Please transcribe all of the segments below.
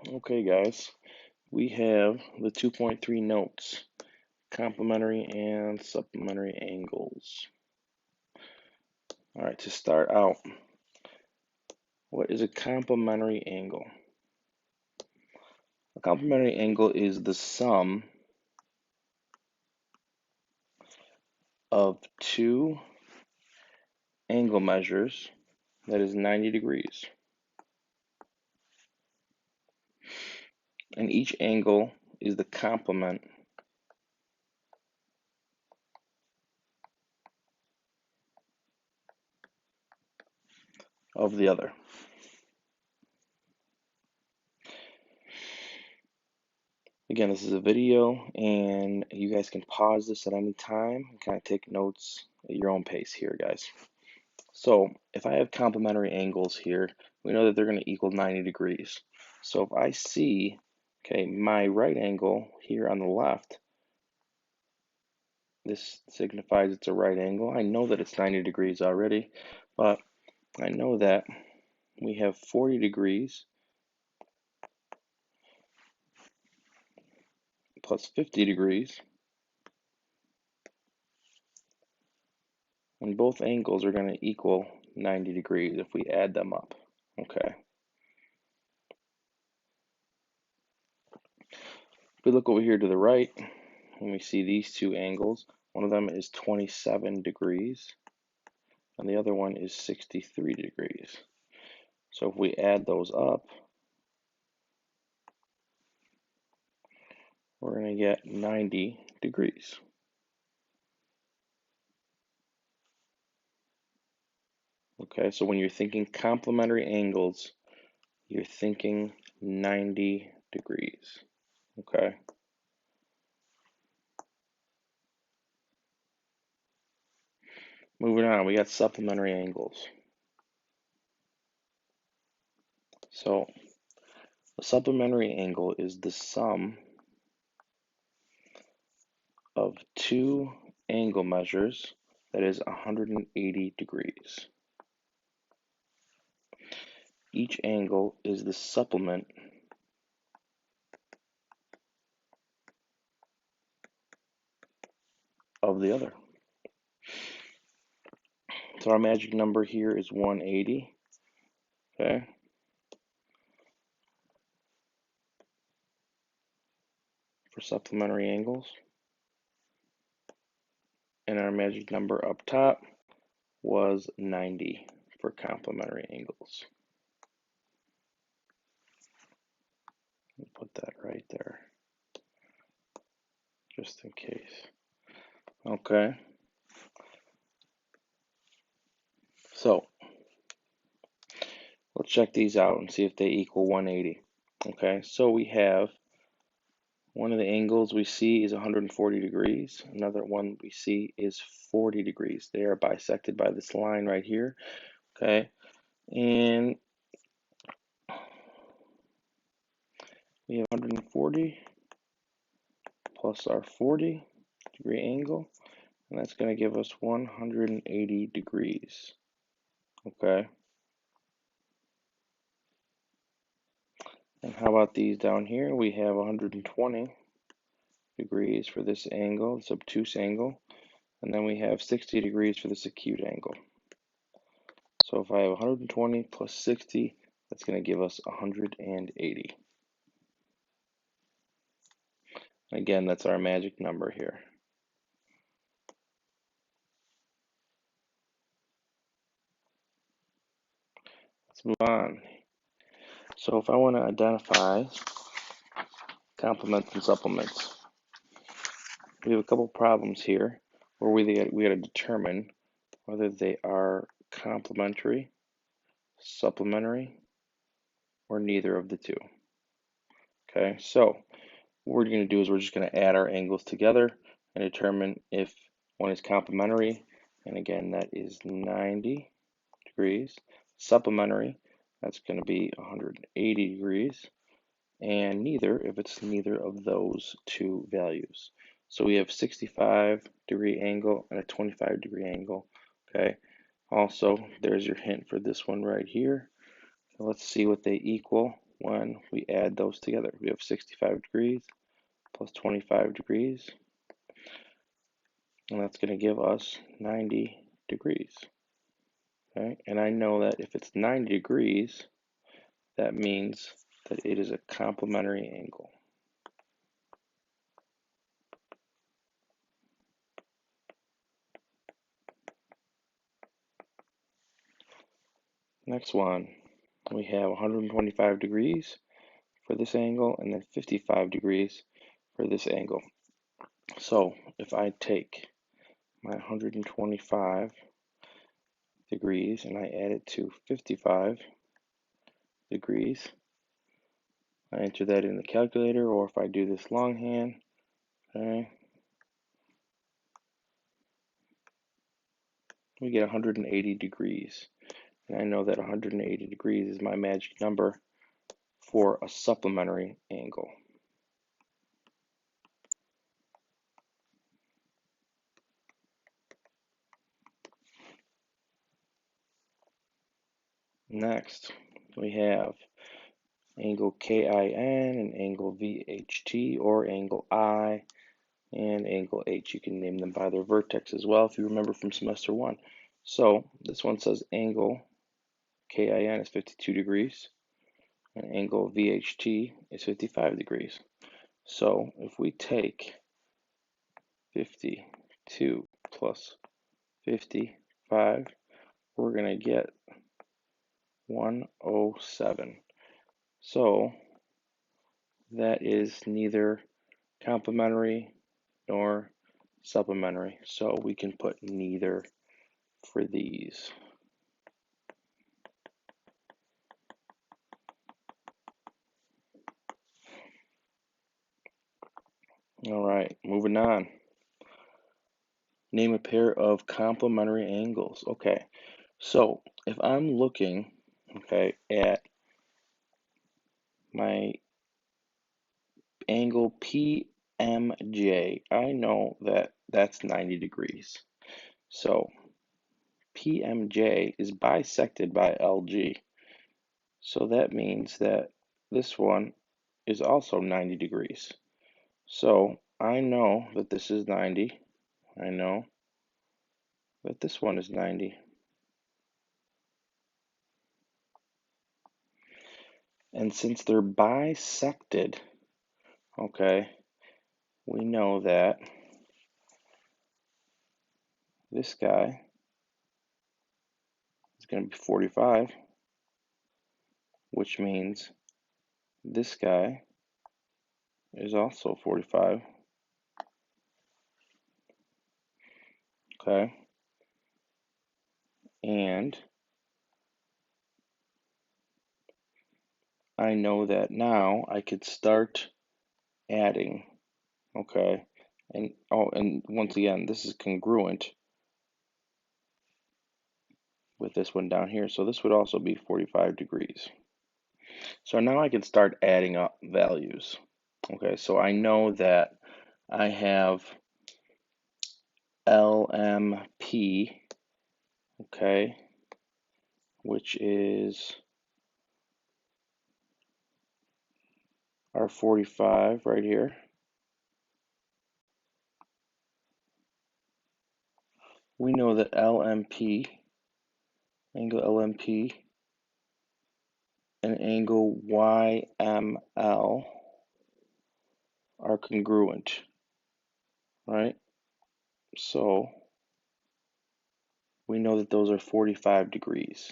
Okay, guys, we have the 2.3 notes, complementary and supplementary angles. All right, to start out, what is a complementary angle? A complementary angle is the sum of two angle measures that is 90 degrees. And each angle is the complement of the other. Again, this is a video, and you guys can pause this at any time and kind of take notes at your own pace here, guys. So if I have complementary angles here, we know that they're going to equal 90 degrees. So if I see, okay, my right angle here on the left, this signifies it's a right angle. I know that it's 90 degrees already, but I know that we have 40 degrees plus 50 degrees, and both angles are going to equal 90 degrees if we add them up. Okay. If we look over here to the right, and we see these two angles, one of them is 27 degrees, and the other one is 63 degrees. So if we add those up, we're going to get 90 degrees. Okay, so when you're thinking complementary angles, you're thinking 90 degrees. Okay. Moving on, we got supplementary angles. So a supplementary angle is the sum of two angle measures that is 180 degrees. Each angle is the supplement of the other. So our magic number here is 180. Okay. For supplementary angles. And our magic number up top was 90 for complementary angles. Put that right there, just in case. Okay. So let's check these out and see if they equal 180. Okay, so we have one of the angles we see is 140 degrees. Another one we see is 40 degrees. They are bisected by this line right here. Okay, and we have 140 plus our 40 degree angle, and that's going to give us 180 degrees. Okay. And how about these down here? We have 120 degrees for this angle, this obtuse angle, and then we have 60 degrees for this acute angle. So if I have 120 plus 60, that's going to give us 180. Again, that's our magic number here. Let's move on. So if I want to identify complements and supplements, we have a couple problems here where we got to determine whether they are complementary, supplementary, or neither of the two. Okay, so what we're going to do is we're just going to add our angles together and determine if one is complementary, and again that is 90 degrees. Supplementary, that's going to be 180 degrees, and neither if it's neither of those two values. So we have 65-degree angle and a 25-degree angle. Okay, also there's your hint for this one right here. So let's see what they equal when we add those together. We have 65 degrees plus 25 degrees, and that's going to give us 90 degrees. Okay, and I know that if it's 90 degrees, that means that it is a complementary angle. Next one, we have 125 degrees for this angle and then 55 degrees for this angle. So if I take my 125 degrees and I add it to 55 degrees, I enter that in the calculator, or if I do this longhand, okay, we get 180 degrees. And I know that 180 degrees is my magic number for a supplementary angle. Next, we have angle KIN and angle VHT, or angle I and angle H. You can name them by their vertex as well if you remember from semester 1. So this one says angle KIN is 52 degrees and angle VHT is 55 degrees. So if we take 52 plus 55, we're going to get 107. So that is neither complementary nor supplementary. So we can put neither for these. All right, moving on. Name a pair of complementary angles. Okay, so if I'm looking, okay, at my angle PMJ, I know that that's 90 degrees. So PMJ is bisected by LG. So that means that this one is also 90 degrees. So I know that this is 90. I know that this one is 90. And since they're bisected, okay, we know that this guy is going to be 45, which means this guy is also 45, okay? And I know that now I could start adding, okay? And once again, this is congruent with this one down here. So this would also be 45 degrees. So now I can start adding up values. Okay, so I know that I have LMP, okay, which is our 45 right here. We know that LMP, angle LMP, and angle YML are congruent, right? So we know that those are 45 degrees.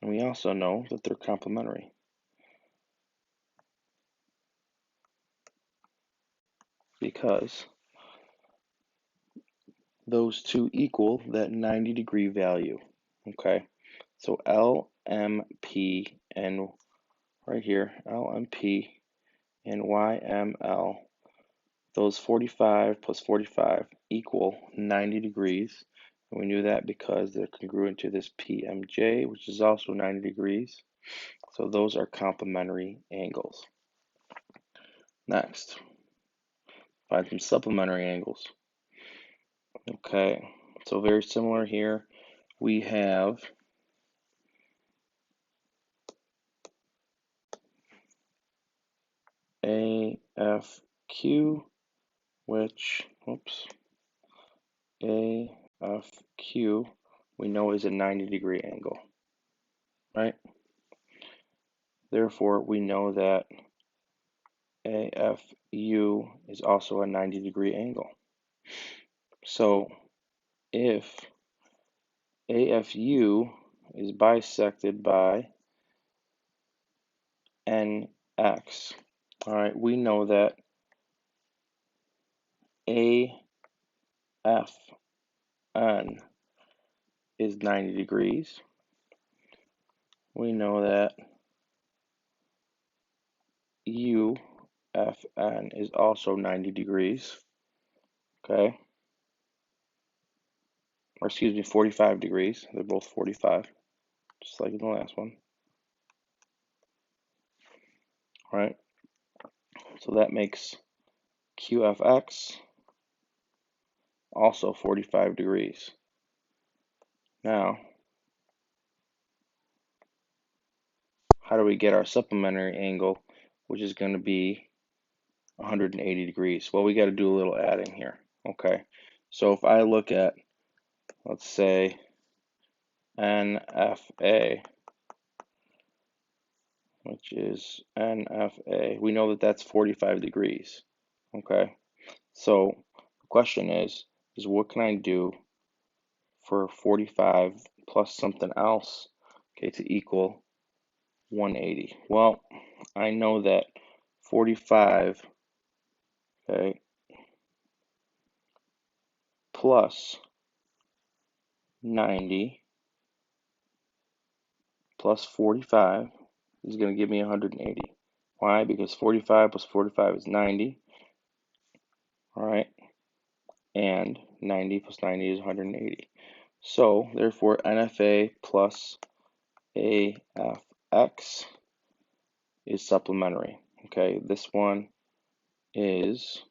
And we also know that they're complementary, because those two equal that 90-degree value, okay? So LMP and right here, LMP and YML, those 45 plus 45 equal 90 degrees. And we knew that because they're congruent to this PMJ, which is also 90 degrees. So those are complementary angles. Next, find some supplementary angles. Okay, So very similar here. We have AFQ, which, AFQ, we know is a 90-degree angle, right? Therefore, we know that AFU is also a 90-degree angle. So if AFU is bisected by NX, all right, we know that AFN is 90 degrees. We know that UFN is also 90 degrees, okay? Or excuse me, 45 degrees. They're both 45, just like in the last one. All right, so that makes QFX also 45 degrees. Now, how do we get our supplementary angle, which is going to be 180 degrees? Well, we got to do a little adding here, okay? So if I look at, let's say, NFA, which is NFA, we know that that's 45 degrees, okay? So the question is what can I do for 45 plus something else, okay, to equal 180? Well, I know that 45, okay, plus 90 plus 45 is going to give me 180. Why? Because 45 plus 45 is 90, all right, and 90 plus 90 is 180. So, therefore, NFA plus AFX is supplementary. Okay, this one is,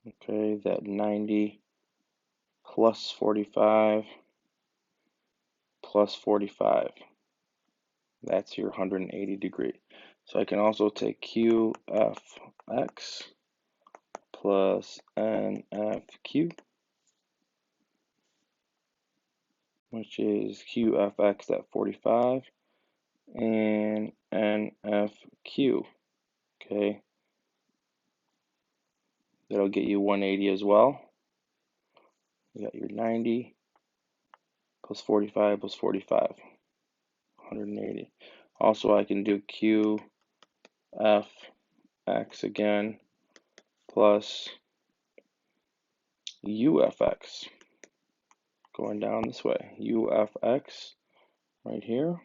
okay, that 90 plus 45 plus 45. That's your 180 degree. So I can also take QFX plus NFQ, which is QFX at 45 and NFQ. Okay, that'll get you 180 as well. You got your 90 plus 45 plus 45, 180. Also, I can do QFX again plus UFX, going down this way. UFX right here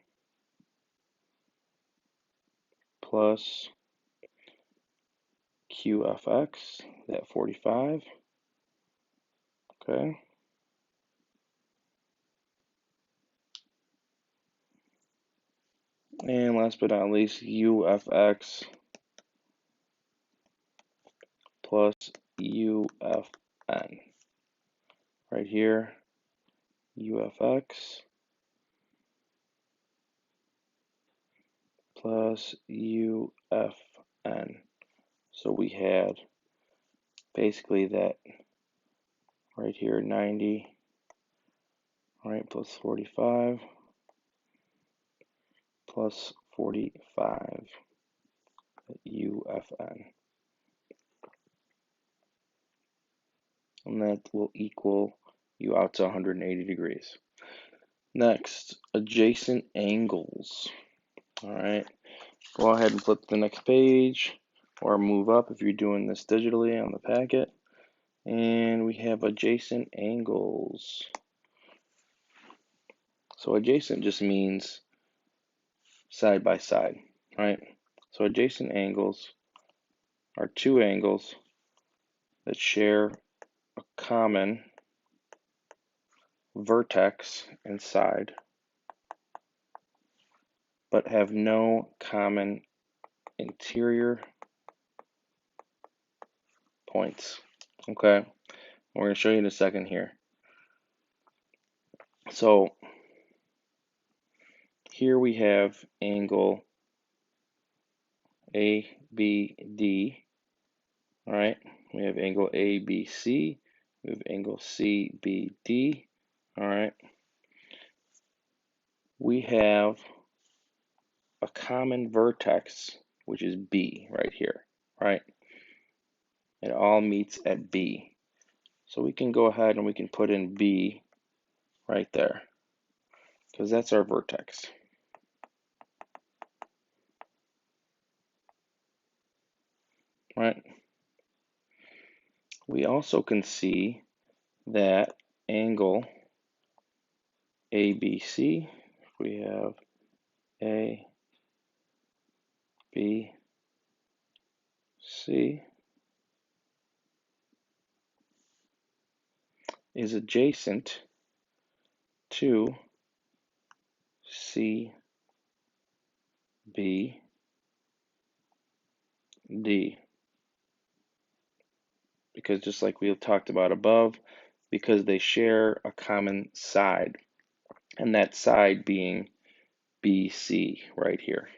plus QFX at 45. Okay. And last but not least, UFX plus UFN. Right here, UFX plus UFN. So we had basically that right here, 90, right, plus 45 plus 45 UFN. And that will equal you out to 180 degrees. Next, adjacent angles. All right, go ahead and flip to the next page or move up if you're doing this digitally on the packet. And we have adjacent angles. So adjacent just means side by side, right? So adjacent angles are two angles that share a common vertex and side, but have no common interior points, okay? We're going to show you in a second here. So here we have angle ABD. All right, we have angle ABC. We have angle CBD. All right, we have a common vertex, which is B right here, right? It all meets at B. So we can go ahead and we can put in B right there, because that's our vertex. Right? We also can see that angle ABC, if we have A, B, C, is adjacent to C, B, D. Because just like we talked about above, because they share a common side, and that side being BC right here.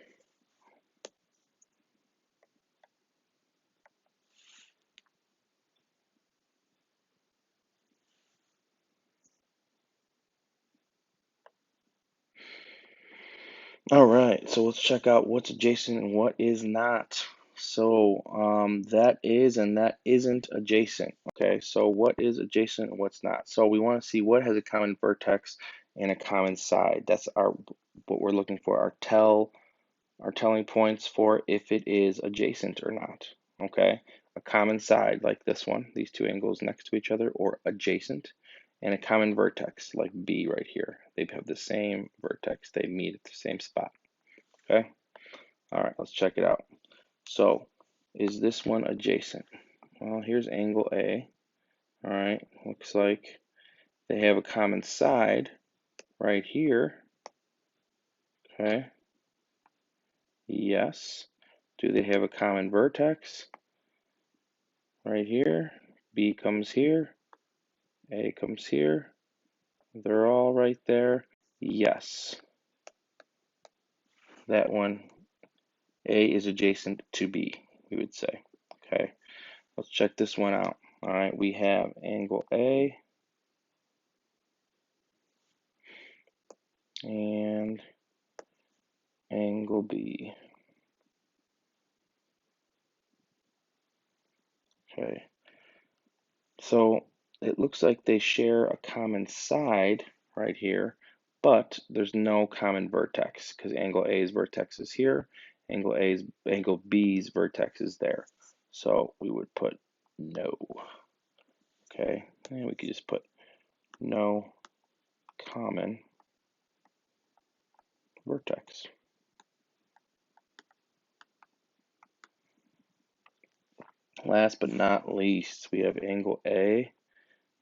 All right, so let's check out what's adjacent and what is not. So that is and that isn't adjacent. Okay, so what is adjacent and what's not? So we want to see what has a common vertex and a common side. That's what we're looking for. Our telling points for if it is adjacent or not. Okay, a common side like this one, these two angles next to each other, or adjacent, and a common vertex like B right here. They have the same vertex. They meet at the same spot. Okay. All right, let's check it out. So, is this one adjacent? Well, here's angle A. All right, looks like they have a common side right here. Okay. Yes. Do they have a common vertex? Right here. B comes here. A comes here. They're all right there. Yes. That one, A is adjacent to B, we would say. Okay. Let's check this one out. All right, we have angle A and angle B. Okay, so it looks like they share a common side right here, but there's no common vertex because angle A's vertex is here, angle B's vertex is there. So we would put no. Okay, and we could just put no common vertex. Last but not least, we have angle A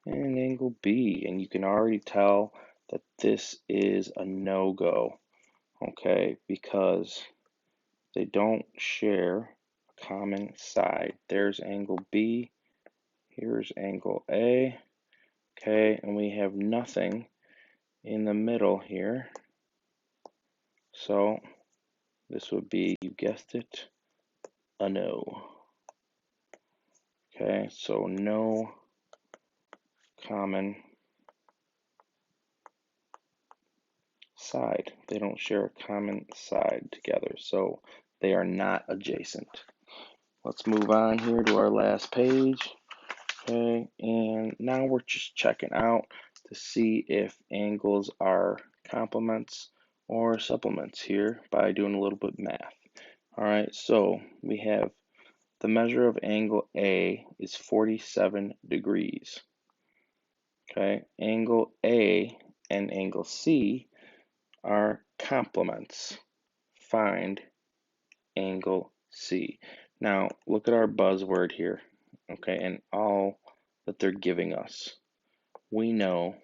and angle B, and you can already tell that this is a no-go, okay, because they don't share a common side. There's angle B, here's angle A, okay, and we have nothing in the middle here, so this would be, you guessed it, a no. Okay, so no common side. They don't share a common side together, so they are not adjacent. Let's move on here to our last page. Okay, and now we're just checking out to see if angles are complements or supplements here by doing a little bit of math. All right, so we have the measure of angle A is 47 degrees. Okay, angle A and angle C are complements. Find angle C. Now, look at our buzzword here, okay, and all that they're giving us. We know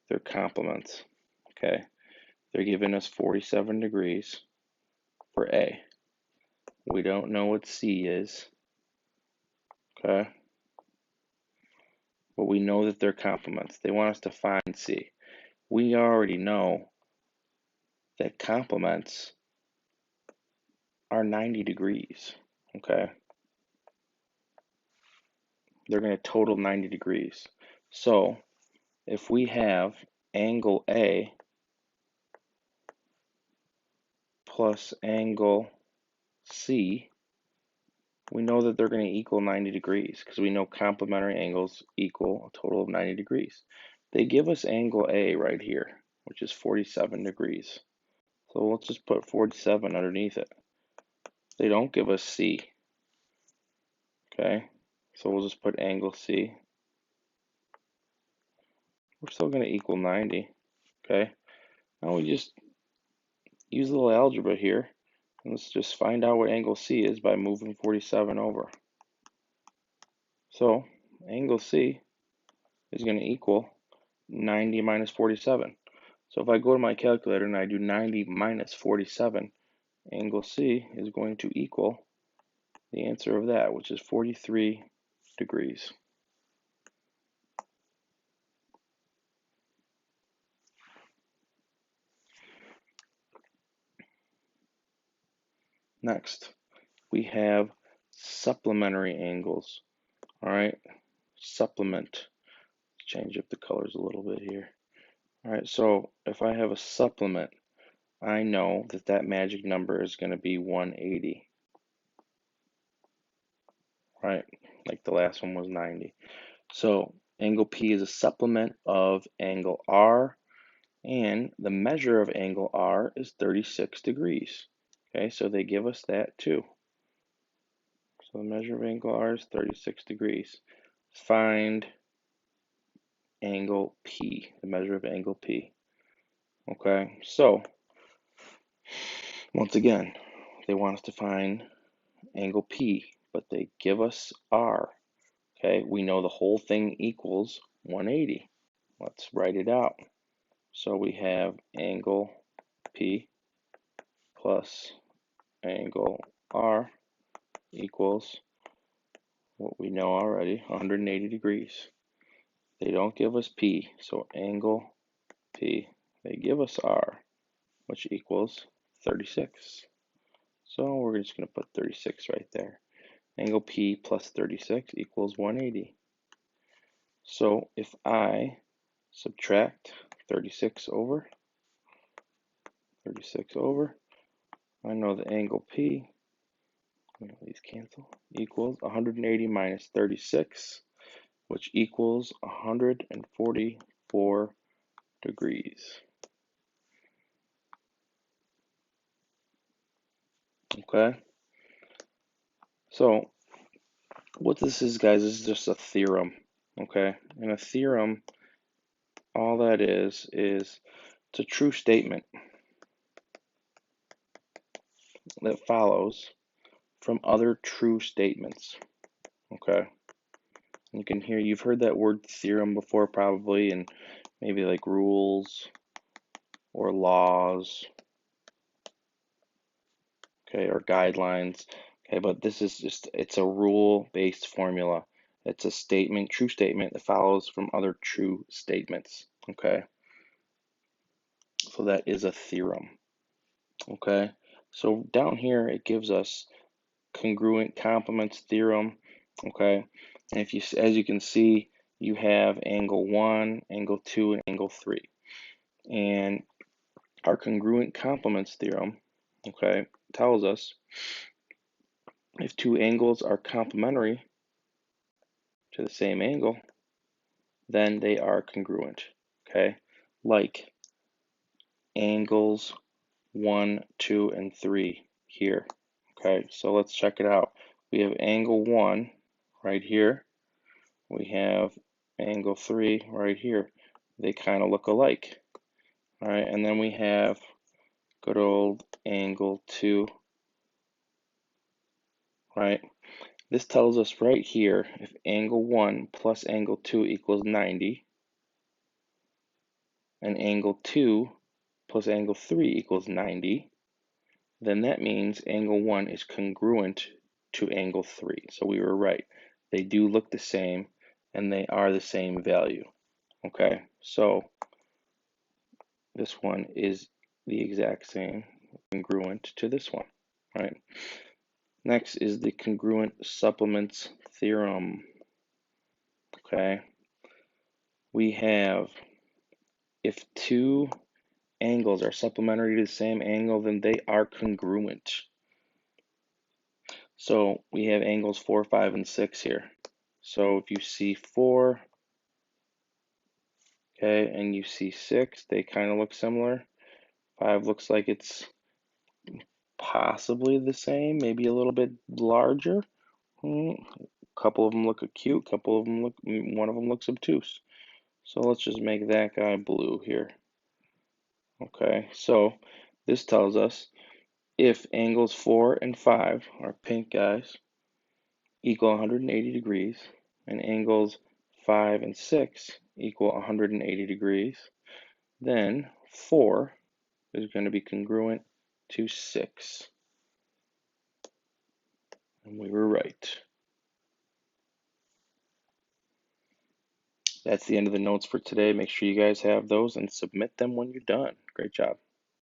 they're complements, okay? They're giving us 47 degrees for A. We don't know what C is, okay? but we know that they're complements. They want us to find C. We already know that complements are 90 degrees, okay? They're going to total 90 degrees. So if we have angle A plus angle C, we know that they're going to equal 90 degrees because we know complementary angles equal a total of 90 degrees. They give us angle A right here, which is 47 degrees. So let's just put 47 underneath it. They don't give us C, okay? So we'll just put angle C. We're still going to equal 90, okay? Now we just use a little algebra here. And let's just find out what angle C is by moving 47 over. So angle C is going to equal 90 minus 47. So if I go to my calculator and I do 90 minus 47, angle C is going to equal the answer of that, which is 43 degrees. Next, we have supplementary angles. All right, supplement. Change up the colors a little bit here. All right, so if I have a supplement, I know that that magic number is going to be 180, right? Like the last one was 90. So angle P is a supplement of angle R, and the measure of angle R is 36 degrees. Okay, so they give us that too. So the measure of angle R is 36 degrees. Find angle P, the measure of angle P. Okay, so once again, they want us to find angle P, but they give us R. Okay, we know the whole thing equals 180. Let's write it out. So we have angle P plus angle R equals what we know already, 180 degrees. They don't give us P, so angle P, they give us R, which equals 36. So we're just going to put 36 right there. Angle P plus 36 equals 180. So if I subtract 36 over, I know the angle P, these cancel, equals 180 minus 36, which equals 144 degrees. Okay? So what this is, guys, is just a theorem. Okay? And a theorem, all that is it's a true statement that follows from other true statements. Okay? You can hear, you've heard that word theorem before probably, and maybe like rules or laws, okay, or guidelines. Okay, but this is just, it's a rule-based formula. It's a statement, true statement that follows from other true statements. Okay, so that is a theorem. Okay, so down here it gives us congruent complements theorem. Okay, and if you, as you can see, you have angle 1, angle 2, and angle 3. And our congruent complements theorem, okay, tells us if two angles are complementary to the same angle, then they are congruent, okay? Like angles 1, 2, and 3 here, okay? So let's check it out. We have angle 1 right here. We have angle 3 right here. They kind of look alike, all right? And then we have good old angle 2, right? This tells us right here, if angle 1 plus angle 2 equals 90, and angle 2 plus angle 3 equals 90, then that means angle 1 is congruent to angle 3. So we were right. They do look the same. and they are the same value. Okay, so this one is the exact same, congruent to this one, right? Next is the congruent supplements theorem. Okay, we have if two angles are supplementary to the same angle, then they are congruent. So we have angles 4, 5, and 6 here. So if you see 4, okay, and you see 6, they kind of look similar. 5 looks like it's possibly the same, maybe a little bit larger. A couple of them look acute, one of them looks obtuse. So let's just make that guy blue here. Okay, so this tells us if angles 4 and 5 are pink guys equal 180 degrees, and angles 5 and 6 equal 180 degrees, then 4 is going to be congruent to 6. And we were right. That's the end of the notes for today. Make sure you guys have those and submit them when you're done. Great job.